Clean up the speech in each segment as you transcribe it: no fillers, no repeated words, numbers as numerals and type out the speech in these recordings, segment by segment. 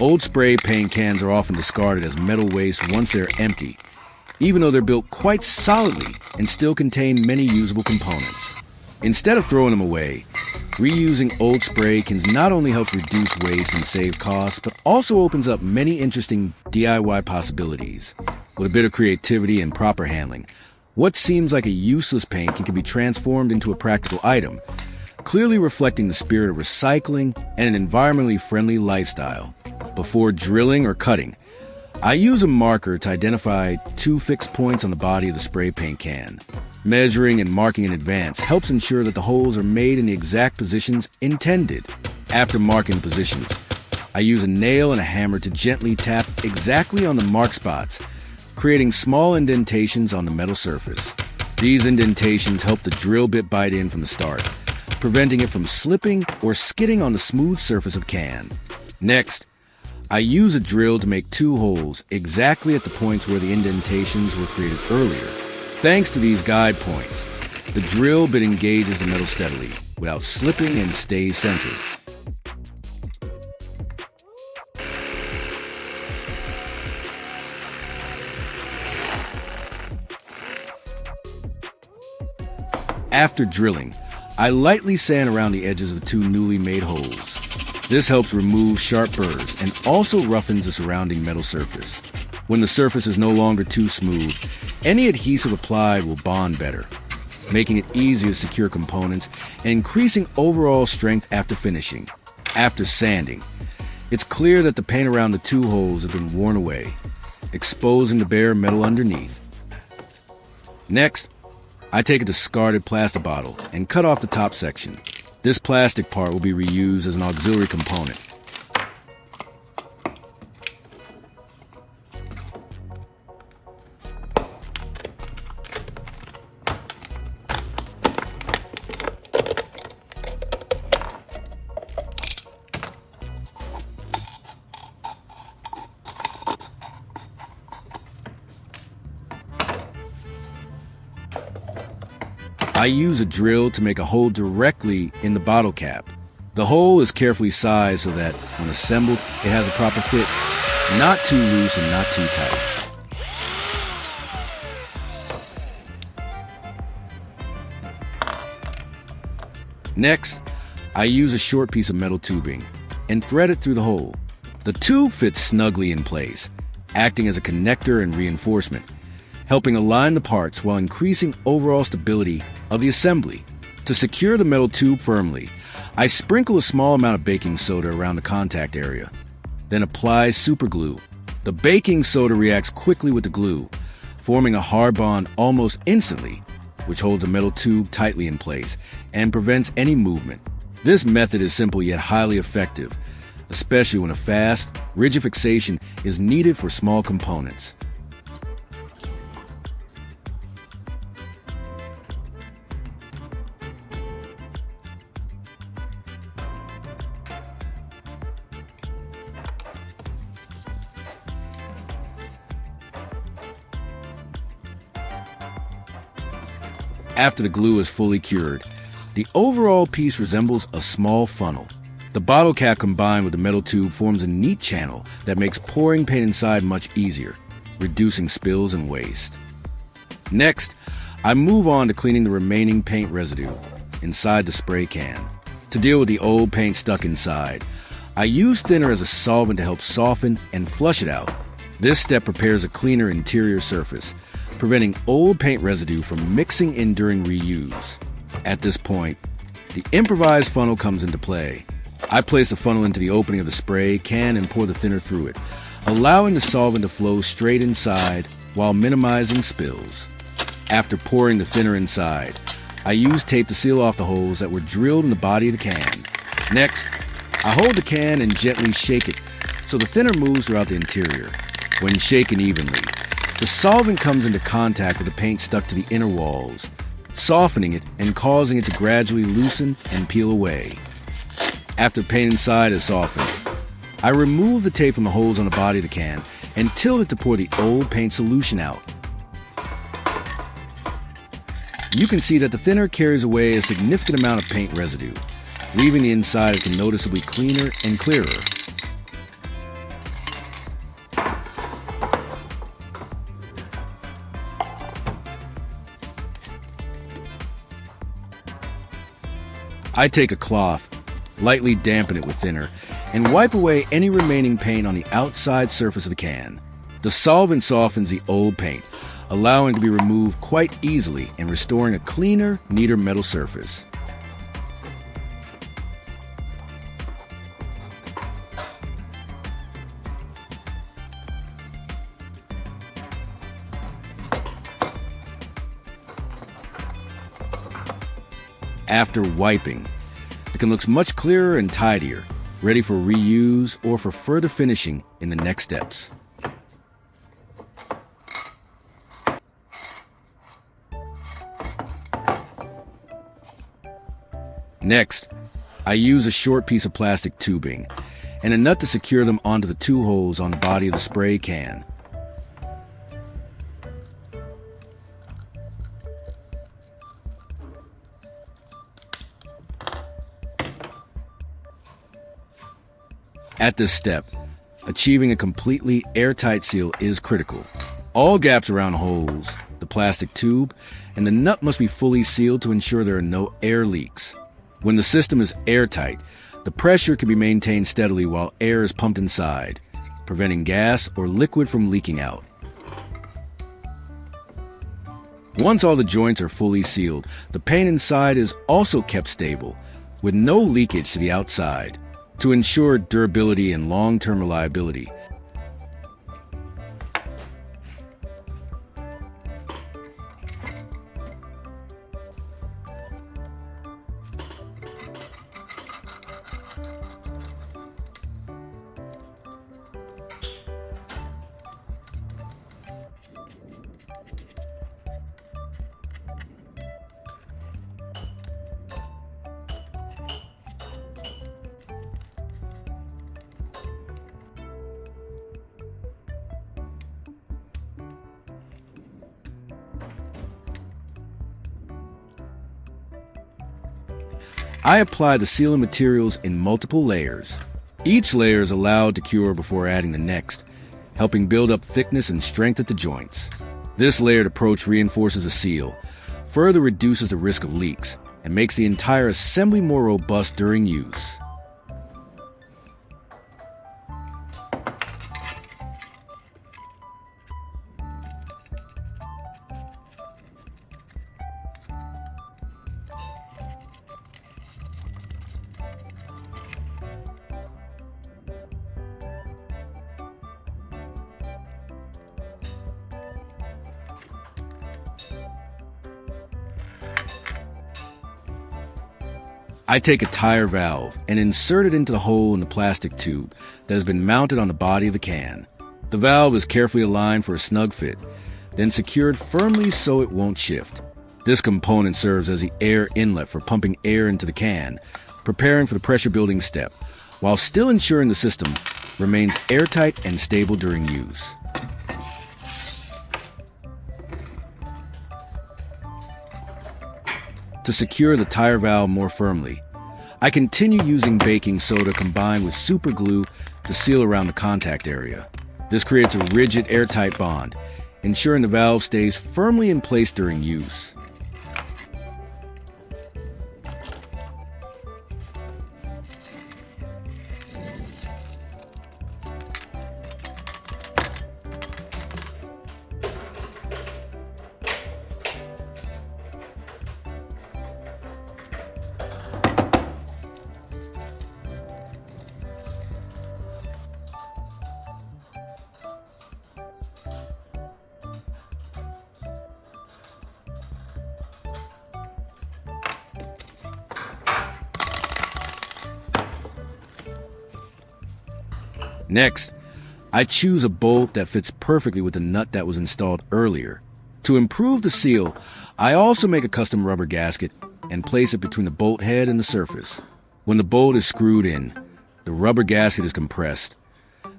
Old spray paint cans are often discarded as metal waste once they're empty, even though they're built quite solidly and still contain many usable components. Instead of throwing them away, reusing old spray cans not only helps reduce waste and save costs, but also opens up many interesting DIY possibilities. With a bit of creativity and proper handling, what seems like a useless paint can be transformed into a practical item, clearly reflecting the spirit of recycling and an environmentally friendly lifestyle. Before drilling or cutting, I use a marker to identify 2 fixed points on the body of the spray paint can. Measuring and marking in advance helps ensure that the holes are made in the exact positions intended. After marking positions, I use a nail and a hammer to gently tap exactly on the marked spots, creating small indentations on the metal surface. These indentations help the drill bit bite in from the start, preventing it from slipping or skidding on the smooth surface of can. Next, I use a drill to make 2 holes exactly at the points where the indentations were created earlier. Thanks to these guide points, the drill bit engages the metal steadily without slipping and stays centered. After drilling, I lightly sand around the edges of the 2 newly made holes. This helps remove sharp burrs and also roughens the surrounding metal surface. When the surface is no longer too smooth, any adhesive applied will bond better, making it easier to secure components and increasing overall strength after finishing. After sanding, it's clear that the paint around the 2 holes have been worn away, exposing the bare metal underneath. Next, I take a discarded plastic bottle and cut off the top section. This plastic part will be reused as an auxiliary component. I use a drill to make a hole directly in the bottle cap. The hole is carefully sized so that, when assembled, it has a proper fit, not too loose and not too tight. Next, I use a short piece of metal tubing and thread it through the hole. The tube fits snugly in place, acting as a connector and reinforcement, helping align the parts while increasing overall stability of the assembly. To secure the metal tube firmly, I sprinkle a small amount of baking soda around the contact area, then apply super glue. The baking soda reacts quickly with the glue, forming a hard bond almost instantly, which holds the metal tube tightly in place and prevents any movement. This method is simple yet highly effective, especially when a fast, rigid fixation is needed for small components. After the glue is fully cured, the overall piece resembles a small funnel. The bottle cap combined with the metal tube forms a neat channel that makes pouring paint inside much easier, reducing spills and waste. Next, I move on to cleaning the remaining paint residue inside the spray can. To deal with the old paint stuck inside, I use thinner as a solvent to help soften and flush it out. This step prepares a cleaner interior surface, preventing old paint residue from mixing in during reuse. At this point, the improvised funnel comes into play. I place the funnel into the opening of the spray can and pour the thinner through it, allowing the solvent to flow straight inside while minimizing spills. After pouring the thinner inside, I use tape to seal off the holes that were drilled in the body of the can. Next, I hold the can and gently shake it so the thinner moves throughout the interior. When shaken evenly, the solvent comes into contact with the paint stuck to the inner walls, softening it and causing it to gradually loosen and peel away. After paint inside is softened, I remove the tape from the holes on the body of the can and tilt it to pour the old paint solution out. You can see that the thinner carries away a significant amount of paint residue, leaving the inside noticeably cleaner and clearer. I take a cloth, lightly dampen it with thinner, and wipe away any remaining paint on the outside surface of the can. The solvent softens the old paint, allowing it to be removed quite easily and restoring a cleaner, neater metal surface. After wiping, the can looks much clearer and tidier, ready for reuse or for further finishing in the next steps. Next, I use a short piece of plastic tubing and a nut to secure them onto the two holes on the body of the spray can. At this step, achieving a completely airtight seal is critical. All gaps around holes, the plastic tube, and the nut must be fully sealed to ensure there are no air leaks. When the system is airtight, the pressure can be maintained steadily while air is pumped inside, preventing gas or liquid from leaking out. Once all the joints are fully sealed, the paint inside is also kept stable, with no leakage to the outside, to ensure durability and long-term reliability. I apply the sealing materials in multiple layers. Each layer is allowed to cure before adding the next, helping build up thickness and strength at the joints. This layered approach reinforces the seal, further reduces the risk of leaks, and makes the entire assembly more robust during use. I take a tire valve and insert it into the hole in the plastic tube that has been mounted on the body of the can. The valve is carefully aligned for a snug fit, then secured firmly so it won't shift. This component serves as the air inlet for pumping air into the can, preparing for the pressure building step, while still ensuring the system remains airtight and stable during use. To secure the tire valve more firmly, I continue using baking soda combined with super glue to seal around the contact area. This creates a rigid, airtight bond, ensuring the valve stays firmly in place during use. Next, I choose a bolt that fits perfectly with the nut that was installed earlier. To improve the seal, I also make a custom rubber gasket and place it between the bolt head and the surface. When the bolt is screwed in, the rubber gasket is compressed,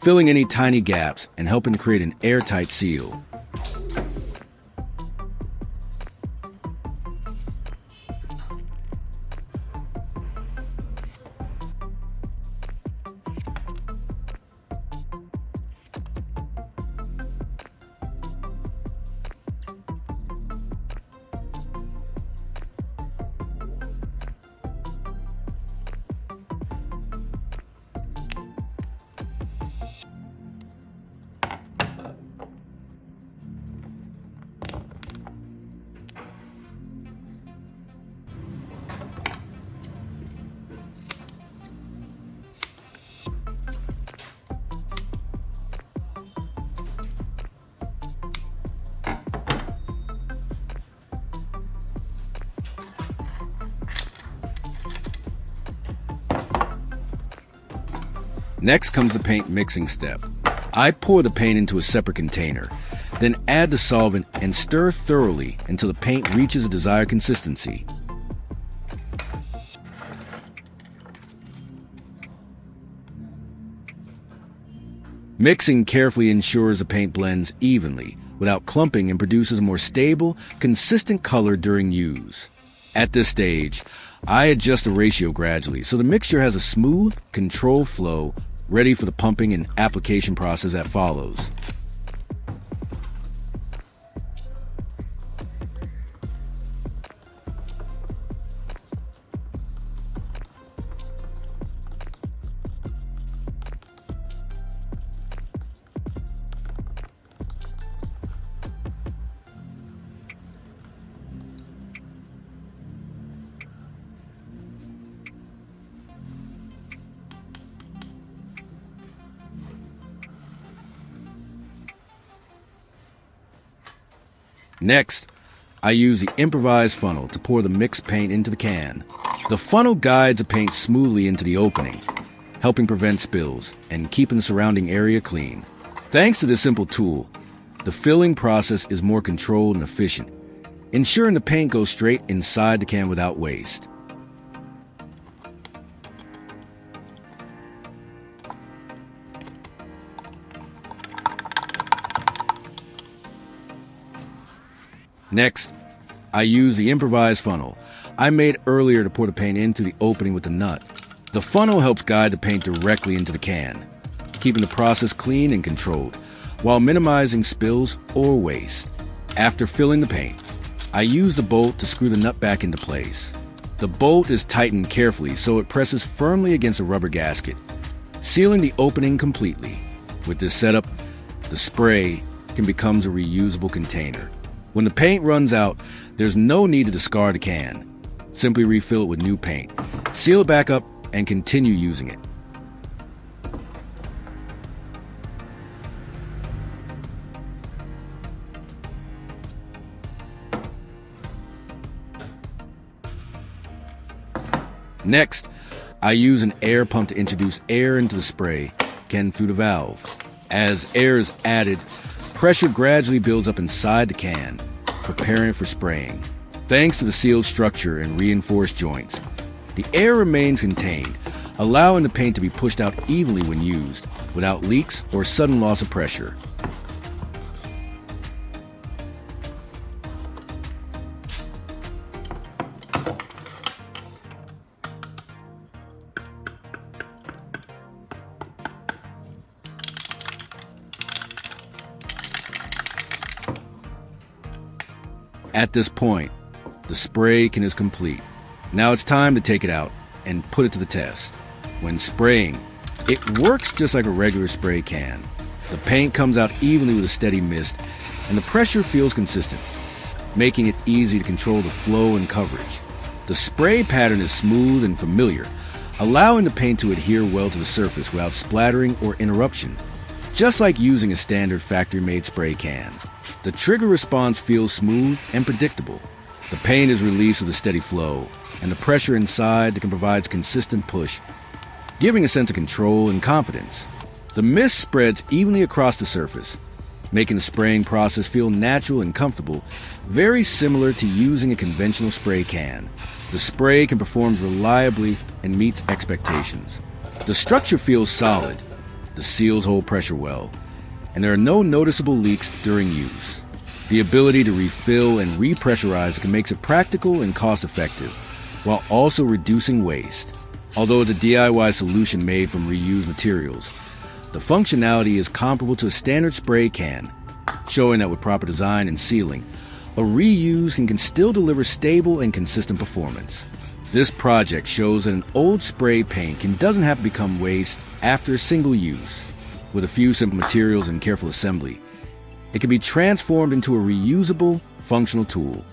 filling any tiny gaps and helping to create an airtight seal. Next comes the paint mixing step. I pour the paint into a separate container, then add the solvent and stir thoroughly until the paint reaches a desired consistency. Mixing carefully ensures the paint blends evenly without clumping and produces a more stable, consistent color during use. At this stage, I adjust the ratio gradually so the mixture has a smooth, controlled flow ready for the pumping and application process that follows. Next, I use the improvised funnel to pour the mixed paint into the can. The funnel guides the paint smoothly into the opening, helping prevent spills and keeping the surrounding area clean. Thanks to this simple tool, the filling process is more controlled and efficient, ensuring the paint goes straight inside the can without waste. Next, I use the improvised funnel I made earlier to pour the paint into the opening with the nut. The funnel helps guide the paint directly into the can, keeping the process clean and controlled, while minimizing spills or waste. After filling the paint, I use the bolt to screw the nut back into place. The bolt is tightened carefully so it presses firmly against a rubber gasket, sealing the opening completely. With this setup, the spray can become a reusable container. When the paint runs out, there's no need to discard the can. Simply refill it with new paint, seal it back up, and continue using it. Next, I use an air pump to introduce air into the spray can through the valve. As air is added, pressure gradually builds up inside the can, preparing for spraying. Thanks to the sealed structure and reinforced joints, the air remains contained, allowing the paint to be pushed out evenly when used, without leaks or sudden loss of pressure. At this point, the spray can is complete. Now it's time to take it out and put it to the test. When spraying, it works just like a regular spray can. The paint comes out evenly with a steady mist, and the pressure feels consistent, making it easy to control the flow and coverage. The spray pattern is smooth and familiar, allowing the paint to adhere well to the surface without splattering or interruption, just like using a standard factory-made spray can. The trigger response feels smooth and predictable. The paint is released with a steady flow, and the pressure inside can provide consistent push, giving a sense of control and confidence. The mist spreads evenly across the surface, making the spraying process feel natural and comfortable, very similar to using a conventional spray can. The spray can perform reliably and meets expectations. The structure feels solid, the seals hold pressure well, and there are no noticeable leaks during use. The ability to refill and repressurize makes it practical and cost-effective, while also reducing waste. Although it's a DIY solution made from reused materials, the functionality is comparable to a standard spray can, showing that with proper design and sealing, a reuse can still deliver stable and consistent performance. This project shows that an old spray paint doesn't have to become waste after a single use. With a few simple materials and careful assembly, it can be transformed into a reusable, functional tool.